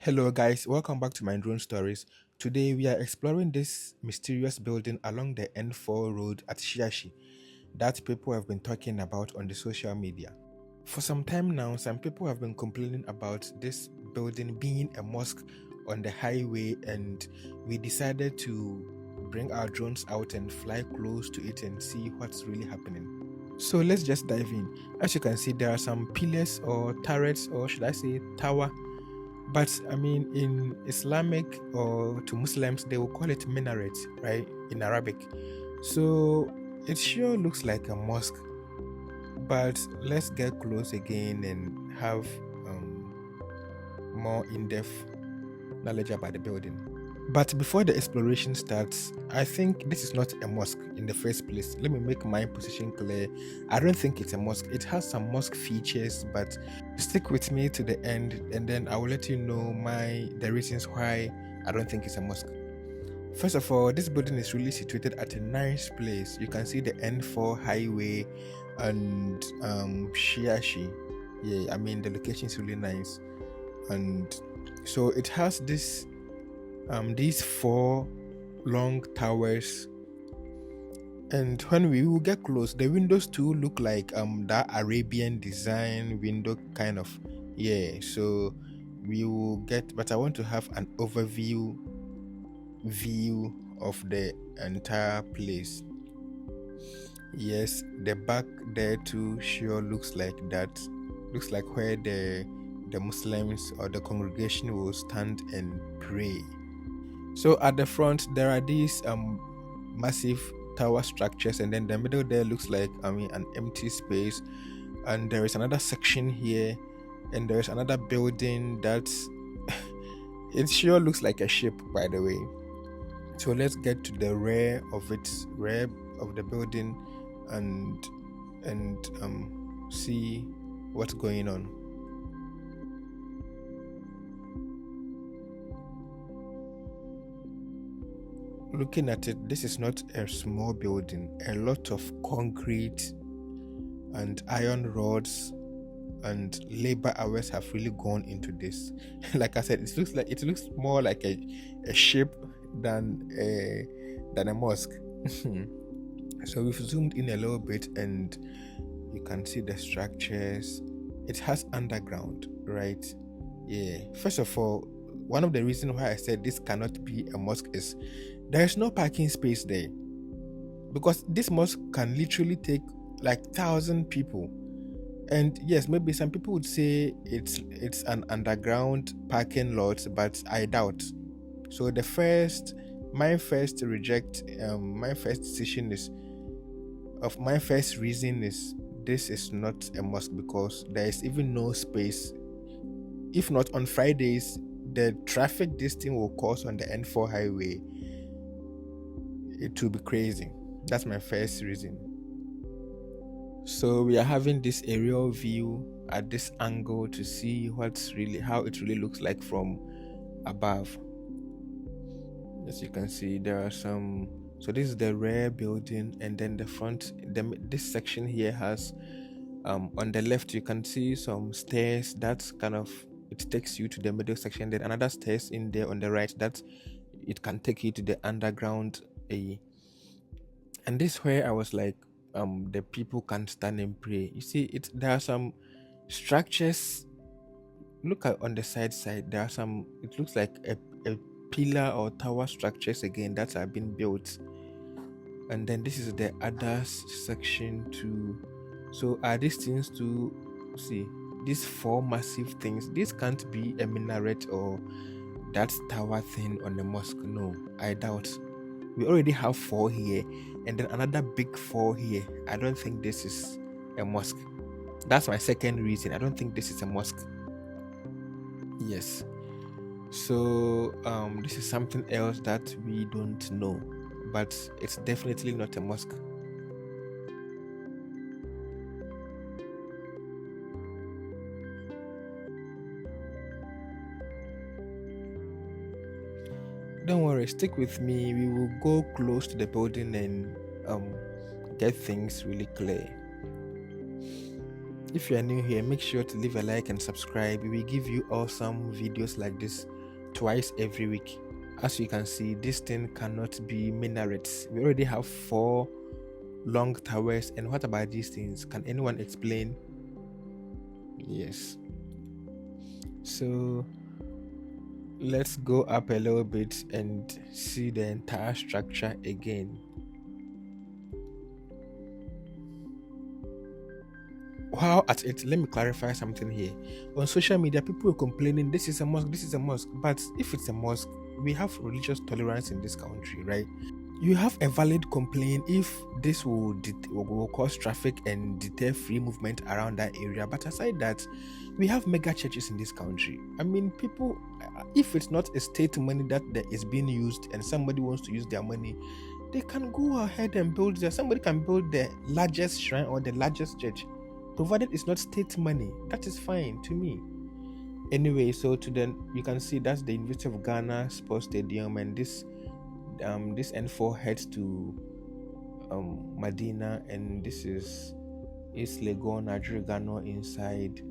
Hello, guys, welcome back to my drone stories. Today, we are exploring this mysterious building along the N4 road at Shiashie that people have been talking about on the social media. For some time now, some people have been complaining about this building being a mosque on the highway, and we decided to bring our drones out and fly close to it and see what's really happening. So let's just dive in. As you can see, there are some pillars or turrets, or should I say tower. But I mean, in Islamic or to Muslims, they will call it minaret, right, in Arabic. So it sure looks like a mosque. But let's get close again and have more in depth knowledge about the building. But before the exploration starts, I think this is not a mosque in the first place. Let me make my position clear. I don't think it's a mosque. It has some mosque features, but stick with me to the end, and then I will let you know the reasons why I don't think it's a mosque. First of all, this building is really situated at a nice place. You can see the N4 highway and Shiashie. Yeah, I mean the location is really nice, and so it has these four long towers, and when we will get close, the windows too look like that Arabian design window kind of. Yeah, so we will get, but I want to have an overview view of the entire place. Yes, the back there too sure looks like that. Looks like where the Muslims or the congregation will stand and pray. So at the front there are these massive tower structures, and then the middle there looks like an empty space, and there is another section here, and there is another building that's it sure looks like a ship, by the way. So let's get to the rear of the building and see what's going on. Looking at it, this is not a small building. A lot of concrete and iron rods and labor hours have really gone into this. Like I said, it looks more like a ship than a mosque. So we've zoomed in a little bit, and you can see the structures. It has underground, right? Yeah. First of all, one of the reasons why I said this cannot be a mosque is there is no parking space there, because this mosque can literally take like 1,000 people. And yes, maybe some people would say it's an underground parking lot, but I doubt. So my first reason is this is not a mosque, because there is even no space. If not on Fridays, the traffic this thing will cause on the N4 highway, it will be crazy. That's my first reason. So we are having this aerial view at this angle to see how it really looks like from above. As you can see, there are some. So this is the rear building, and then the front. This section here has, on the left you can see some stairs. That's kind of, it takes you to the middle section. Then another stairs in there on the right. That it can take you to the underground. And this where I was like, the people can stand and pray. You see, there are some structures. Look at on the side. There are some. It looks like a pillar or tower structures again that have been built. And then this is the other section too. So are these things to see? These four massive things. This can't be a minaret or that tower thing on the mosque. No, I doubt. We already have four here, and then another big four here. I don't think this is a mosque. That's my second reason. I don't think this is a mosque. Yes. So this is something else that we don't know, but it's definitely not a mosque. Don't worry, stick with me. We will go close to the building and get things really clear. If you are new here, make sure to leave a like and subscribe. We give you awesome videos like this twice every week. As you can see, this thing cannot be minarets. We already have 4 long towers, and what about these things? Can anyone explain? Yes. So let's go up a little bit and see the entire structure again. While at it, let me clarify something here. On social media, people are complaining this is a mosque, this is a mosque. But if it's a mosque, we have religious tolerance in this country, right? You have a valid complaint if this will cause traffic and deter free movement around that area. But aside that, we have mega churches in this country. I mean, people, if it's not a state money that is being used and somebody wants to use their money, they can go ahead and build somebody can build the largest shrine or the largest church, provided it's not state money. That is fine to me. Anyway, so to then you can see that's the University of Ghana Sports Stadium, and this N4 heads to Medina, and this is East Legon, Adrigano inside,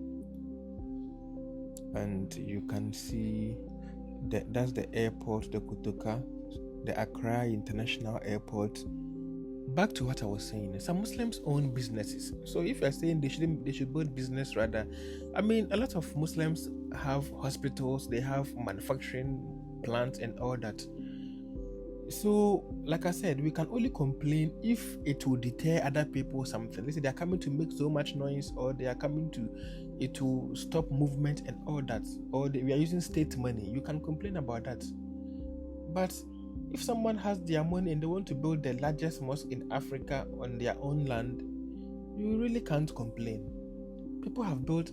and you can see that's the airport, the Kutuka, the Accra International Airport. Back to what I was saying, some Muslims own businesses. So if you're saying they should build business rather, I mean, a lot of Muslims have hospitals, they have manufacturing plants and all that. So, like I said, we can only complain if it will deter other people or something. Let's say they are coming to make so much noise, or they are coming to stop movement and all that, or we are using state money. You can complain about that. But if someone has their money and they want to build the largest mosque in Africa on their own land, you really can't complain. People have built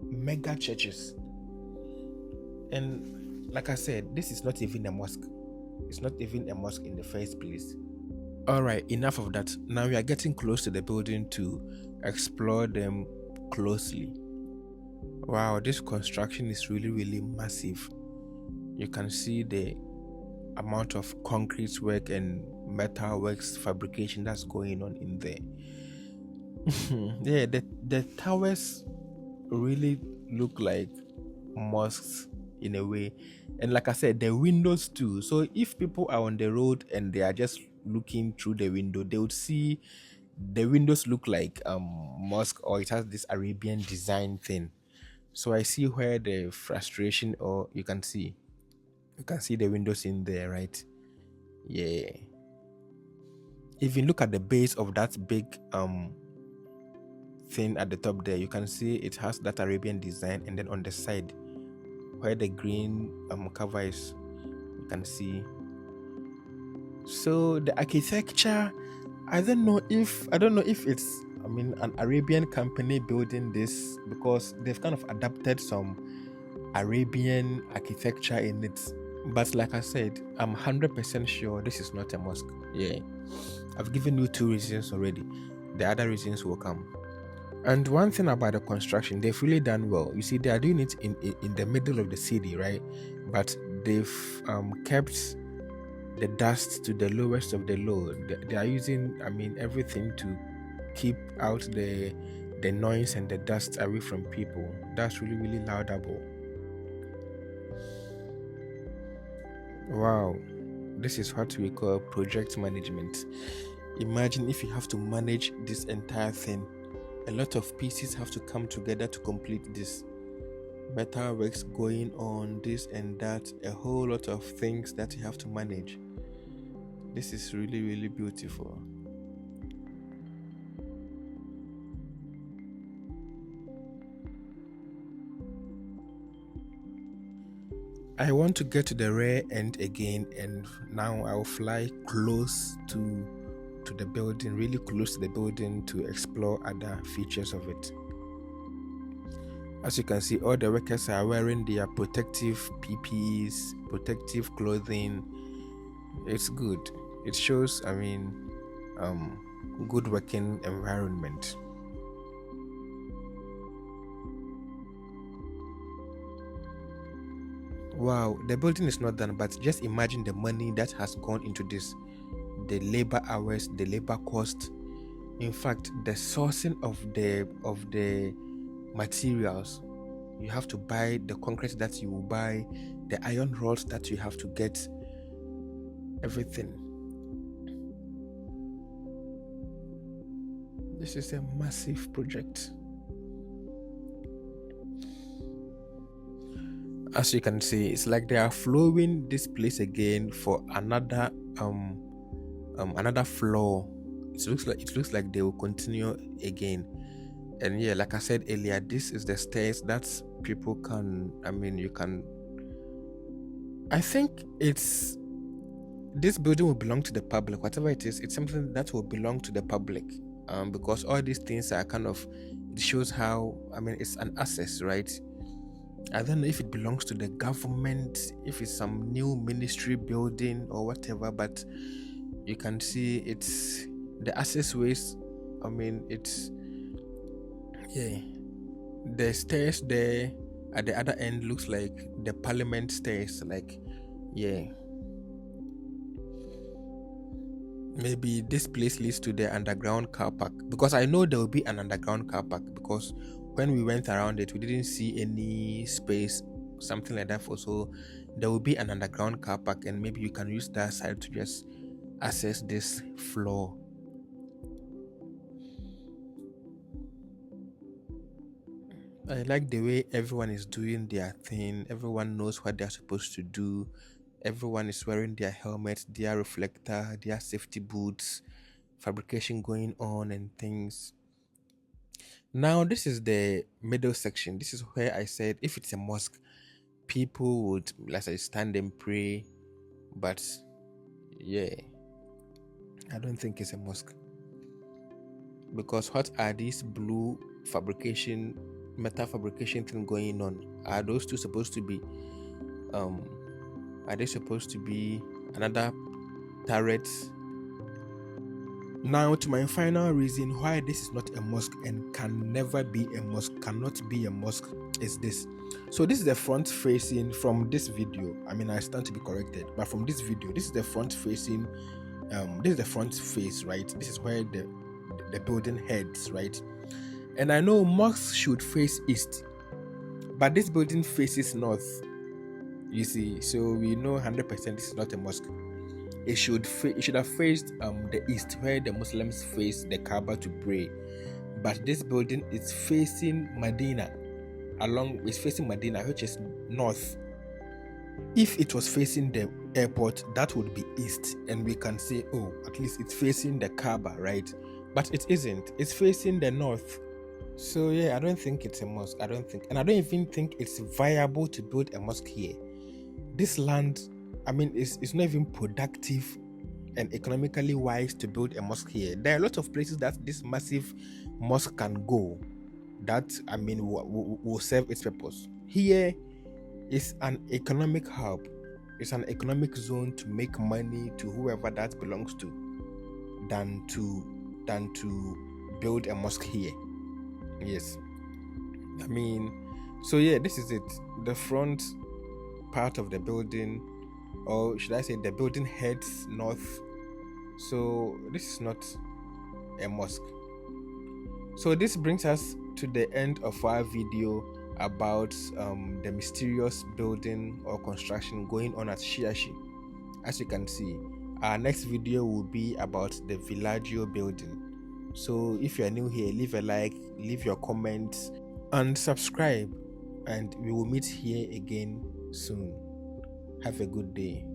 mega churches. And like I said, this is not even a mosque. It's not even a mosque in the first place. Alright, enough of that. Now we are getting close to the building to explore them closely. Wow, this construction is really, really massive. You can see the amount of concrete work and metal works fabrication that's going on in there. Yeah, the towers really look like mosques in a way, and like I said, the windows too. So if people are on the road and they are just looking through the window, they would see the windows look like mosque, or it has this Arabian design thing. So I see where the frustration, or you can see the windows in there, right? Yeah. Even look at the base of that big thing at the top there, you can see it has that Arabian design, and then on the side where the green cover is, you can see. So the architecture, I don't know if it's an Arabian company building this, because they've kind of adapted some Arabian architecture in it. But like I said, I'm 100% sure this is not a mosque. Yeah, I've given you 2 reasons already. The other reasons will come. And one thing about the construction, they've really done well. You see, they are doing it in the middle of the city, right? But they've kept the dust to the lowest of the low. They are using, everything to keep out the noise and the dust away from people. That's really, really laudable. Wow, this is what we call project management. Imagine if you have to manage this entire thing. A lot of pieces have to come together to complete this. Metal works going on, this and that, a whole lot of things that you have to manage. This is really, really beautiful. I want to get to the rear end again, and now I'll fly close to the building, really close to the building, to explore other features of it. As you can see, all the workers are wearing their protective PPEs, protective clothing. It's good. It shows, good working environment. Wow, the building is not done, but just imagine the money that has gone into this. The labor hours, the labor cost, in fact the sourcing of the materials. You have to buy the concrete that you will buy, the iron rods that you have to get, everything. This is a massive project. As you can see, it's like they are flowing this place again for another floor. It looks like they will continue again. And yeah, like I said earlier, this is the stairs that people can, I think this building will belong to the public. Whatever it is, it's something that will belong to the public, because all these things are kind of, it shows how, it's an access, right? I don't know if it belongs to the government, if it's some new ministry building or whatever, but you can see it's the access ways. The stairs there at the other end looks like the parliament stairs, maybe this place leads to the underground car park, because I know there will be an underground car park, because when we went around it, we didn't see any space, something like that. So there will be an underground car park, and maybe you can use that side to just access this floor. I like the way everyone is doing their thing. Everyone knows what they're supposed to do. Everyone is wearing their helmets, their reflector, their safety boots, fabrication going on and things. Now, this is the middle section. This is where I said if it's a mosque, people would, let's say, stand and pray. But yeah, I don't think it's a mosque. Because what are these blue fabrication, metal fabrication thing going on? Are those two supposed to be, are they supposed to be another turret? Now, to my final reason why this is not a mosque and can never be a mosque, cannot be a mosque, is this. So this is the front facing from this video. I stand to be corrected, but from this video, this is the front facing, this is the front face, right? This is where the building heads, right? And I know mosques should face east, but this building faces north, you see, so we know 100% this is not a mosque. It should have faced the east, where the Muslims face the Kaaba to pray. But this building is facing Medina, which is north. If it was facing the airport, that would be east, and we can say, oh, at least it's facing the Kaaba, right? But it isn't. It's facing the north. So yeah, I don't think it's a mosque. And I don't even think it's viable to build a mosque here. This land, it's not even productive and economically wise to build a mosque here. There are a lot of places that this massive mosque can go that, will serve its purpose. Here is an economic hub. It's an economic zone to make money to whoever that belongs to, than to build a mosque here. Yes. So yeah, this is it. The front part of the building, or should I say the building heads north. So this is not a mosque. So this brings us to the end of our video about the mysterious building or construction going on at Shiashie. As you can see, our next video will be about the Villaggio building. So if you are new here, leave a like, leave your comments, and subscribe, and we will meet here again soon. Have a good day.